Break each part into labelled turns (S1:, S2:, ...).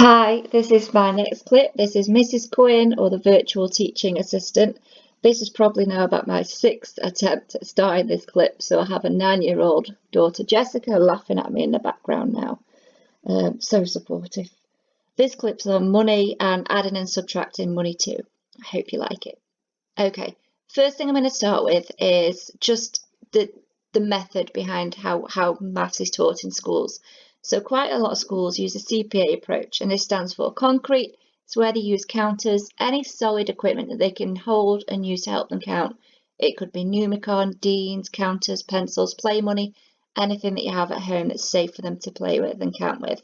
S1: Hi, this is my next clip. This is Mrs. Quinn, or the virtual teaching assistant. This is probably now about my 6th attempt at starting this clip, so I have a 9-year-old daughter, Jessica, laughing at me in the background now. So supportive. This clip's on money and adding and subtracting money too. I hope you like it. Okay, first thing I'm going to start with is just the method behind how maths is taught in schools. So quite a lot of schools use a CPA approach, and this stands for concrete. It's where they use counters, any solid equipment that they can hold and use to help them count. It could be Numicon, Deans, counters, pencils, play money, anything that you have at home that's safe for them to play with and count with.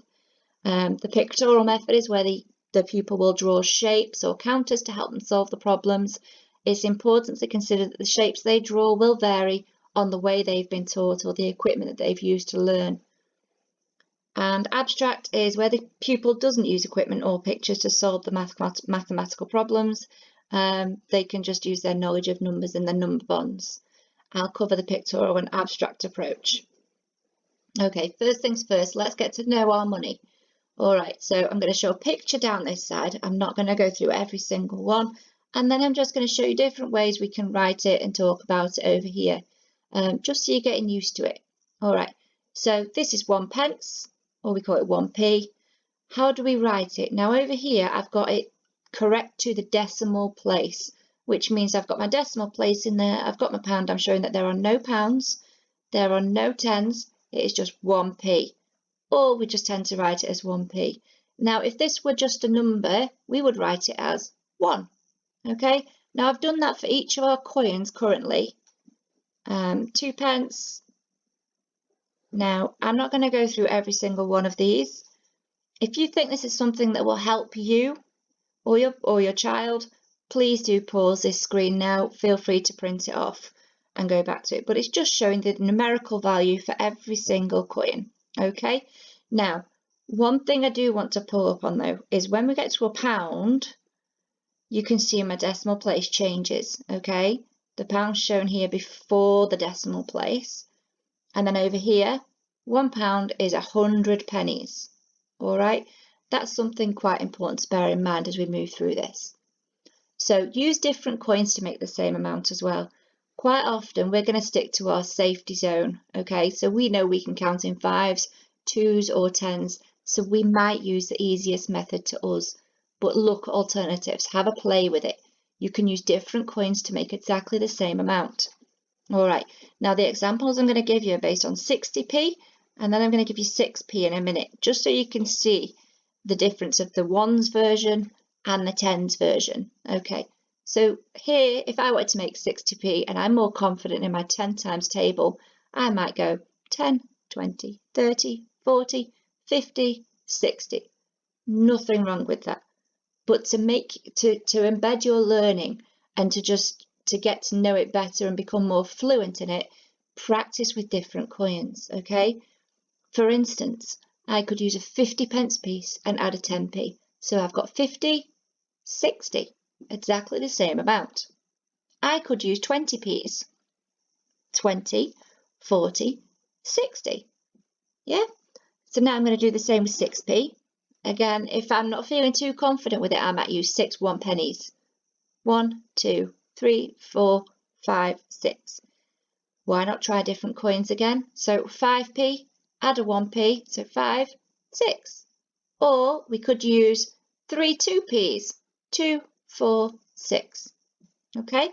S1: The pictorial method is where the pupil will draw shapes or counters to help them solve the problems. It's important to consider that the shapes they draw will vary on the way they've been taught or the equipment that they've used to learn. And abstract is where the pupil doesn't use equipment or pictures to solve the mathematical problems. They can just use their knowledge of numbers and their number bonds. I'll cover the pictorial and abstract approach. Okay, first things first, let's get to know our money. All right, so I'm going to show a picture down this side. I'm not going to go through every single one. And then I'm just going to show you different ways we can write it and talk about it over here, just so you're getting used to it. All right, so this is 1p, or we call it 1p. How do we write it? Now over here, I've got it correct to the decimal place, which means I've got my decimal place in there. I've got my pound. I'm showing that there are no pounds. There are no tens. It is just 1p. Or we just tend to write it as 1p. Now, if this were just a number, we would write it as 1. Okay, now I've done that for each of our coins currently. 2p. Now, I'm not going to go through every single one of these. If you think this is something that will help you or your child, please do pause this screen now. Feel free to print it off and go back to it. But it's just showing the numerical value for every single coin. Okay, now one thing I do want to pull up on though is when we get to a pound, you can see my decimal place changes. Okay, the pound's shown here before the decimal place, and then over here, £1 is 100 pennies. All right, that's something quite important to bear in mind as we move through this. So use different coins to make the same amount as well. Quite often we're going to stick to our safety zone, okay? So we know we can count in 5s, 2s or 10s, so we might use the easiest method to us. But look at alternatives, have a play with it. You can use different coins to make exactly the same amount. All right, now the examples I'm going to give you are based on 60p, and then I'm going to give you 6p in a minute, just so you can see the difference of the 1s version and the 10s version. Okay, so here, if I wanted to make 60p and I'm more confident in my 10 times table, I might go 10, 20, 30, 40, 50, 60. Nothing wrong with that. But to embed your learning and to get to know it better and become more fluent in it, practice with different coins, okay? For instance, I could use a 50p piece and add a 10p. So I've got 50, 60, exactly the same amount. I could use 20p's, 20, 40, 60. Yeah? So now I'm going to do the same with 6p. Again, if I'm not feeling too confident with it, I might use 6 1pennies. 1, 2, 3, 4, 5, 6. Why not try different coins again? So 5p, add a 1p, so 5, 6. Or we could use 3 2p's, 2, 4, 6. Okay?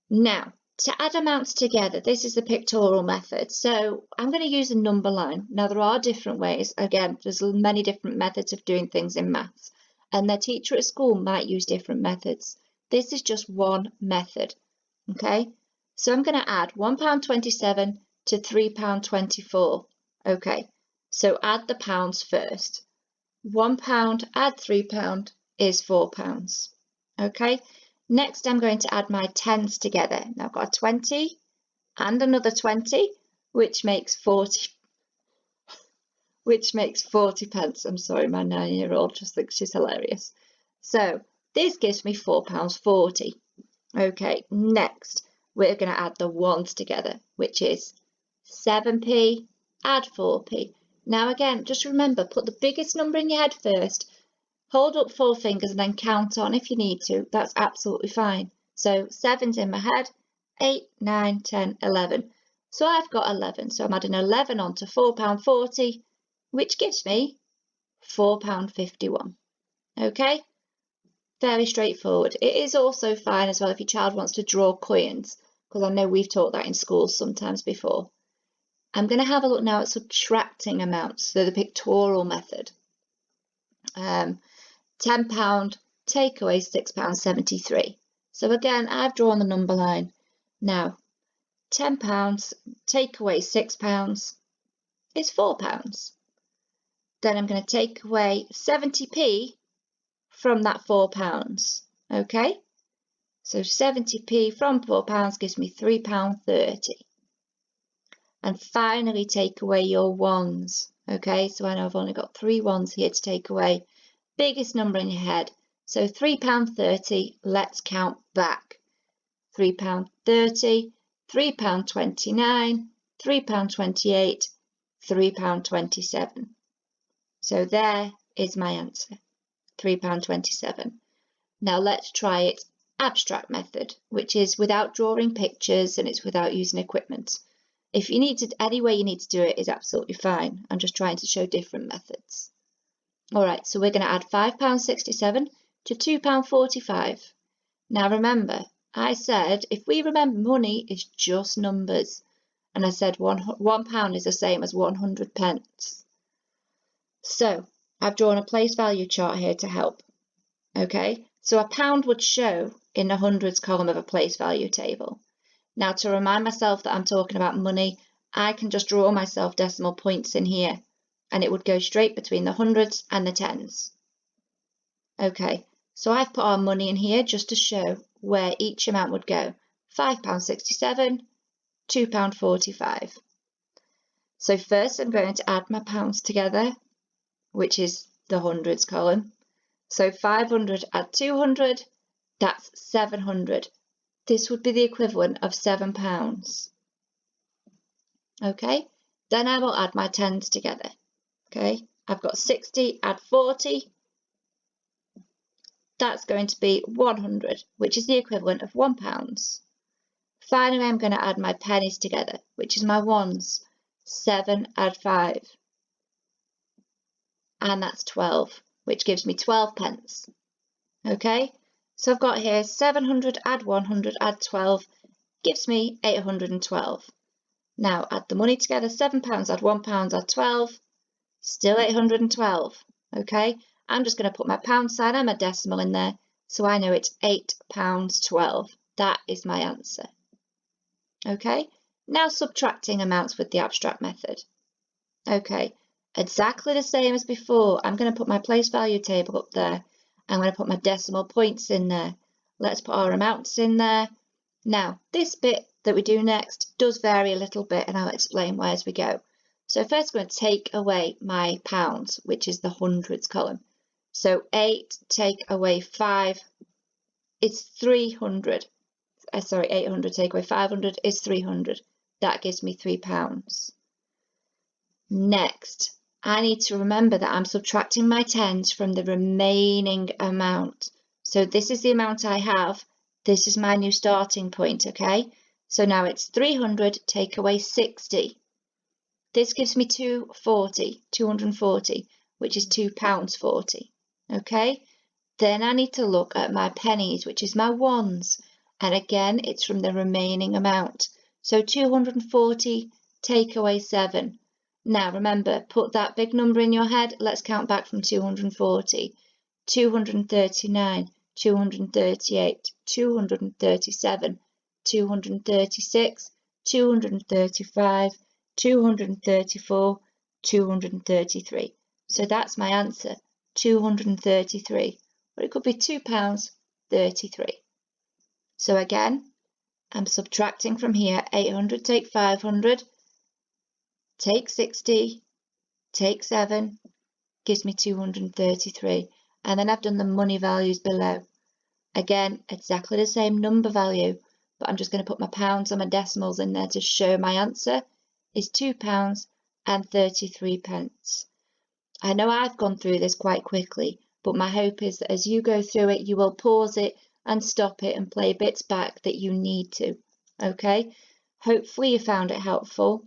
S1: Now, to add amounts together, this is the pictorial method. So I'm going to use a number line. Now, there are different ways. Again, there's many different methods of doing things in maths, and their teacher at school might use different methods. This is just one method. Okay? So I'm going to add £1.27 to £3.24. Okay, so add the pounds first. £1 add £3 is £4. Okay, next I'm going to add my tens together. Now I've got a 20 and another 20, which makes 40 pence. I'm sorry, my 9-year-old just thinks she's hilarious. So this gives me £4.40. Okay, next we're going to add the ones together, which is 7p, add 4p. Now again, just remember, put the biggest number in your head first, hold up 4 fingers and then count on if you need to. That's absolutely fine. So 7's in my head, 8, 9, 10, 11. So I've got 11. So I'm adding 11 on to £4.40, which gives me £4.51. Okay? Very straightforward. It is also fine as well if your child wants to draw coins, because I know we've taught that in schools sometimes before. I'm going to have a look now at subtracting amounts, so the pictorial method. £10 take away £6.73. So again, I've drawn the number line. Now, £10 take away £6 is £4. Then I'm going to take away 70p from that £4. Okay? So 70p from £4 gives me £3.30. And finally take away your ones. Okay, so I know I've only got 3 ones here to take away. Biggest number in your head. So £3.30, let's count back. £3.30, £3.29, £3.28, £3.27. So there is my answer, £3.27. Now let's try it abstract method, which is without drawing pictures and it's without using equipment. If you need to, any way you need to do it is absolutely fine. I'm just trying to show different methods. All right, so we're going to add £5.67 to £2.45. Now remember, I said if we remember money is just numbers, and I said £1 is the same as 100 pence. So I've drawn a place value chart here to help. Okay, so a pound would show in the hundreds column of a place value table. Now to remind myself that I'm talking about money, I can just draw myself decimal points in here, and it would go straight between the hundreds and the tens. Okay, so I've put our money in here just to show where each amount would go. £5.67, £2.45. So first I'm going to add my pounds together, which is the hundreds column. So 500 add 200, that's 700. This would be the equivalent of £7. Okay, then I will add my tens together. Okay, I've got 60 add 40. That's going to be 100, which is the equivalent of £1. Finally, I'm going to add my pennies together, which is my ones. 7 add 5. And that's 12, which gives me 12 pence. Okay, so I've got here 700 add 100 add 12 gives me 812. Now add the money together, £7 add £1 add 12, still 812. Okay, I'm just going to put my pound sign and my decimal in there, so I know it's £8.12. That is my answer. Okay, now subtracting amounts with the abstract method. Okay, exactly the same as before. I'm going to put my place value table up there. I'm going to put my decimal points in there. Let's put our amounts in there. Now, this bit that we do next does vary a little bit, and I'll explain why as we go. So first I'm going to take away my pounds, which is the hundreds column. So 8 take away 5 is 300. 800 take away 500 is 300. That gives me £3. Next, I need to remember that I'm subtracting my tens from the remaining amount. So this is the amount I have. This is my new starting point, okay? So now it's 300 take away 60. This gives me 240, which is £2.40, okay? Then I need to look at my pennies, which is my ones. And again, it's from the remaining amount. So 240 take away 7. Now remember, put that big number in your head. Let's count back from 240. 239, 238, 237, 236, 235, 234, 233. So that's my answer, 233. Or it could be £2.33. So again, I'm subtracting from here. 800 take 500, take 60, take 7, gives me 233. And then I've done the money values below. Again, exactly the same number value, but I'm just going to put my pounds and my decimals in there to show my answer is £2 and 33 pence. I know I've gone through this quite quickly, but my hope is that as you go through it, you will pause it and stop it and play bits back that you need to. Okay? Hopefully you found it helpful.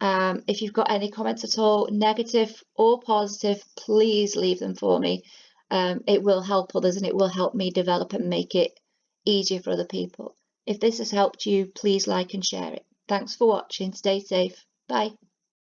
S1: If you've got any comments at all, negative or positive, please leave them for me. It will help others and it will help me develop and make it easier for other people. If this has helped you, please like and share it. Thanks for watching. Stay safe. Bye.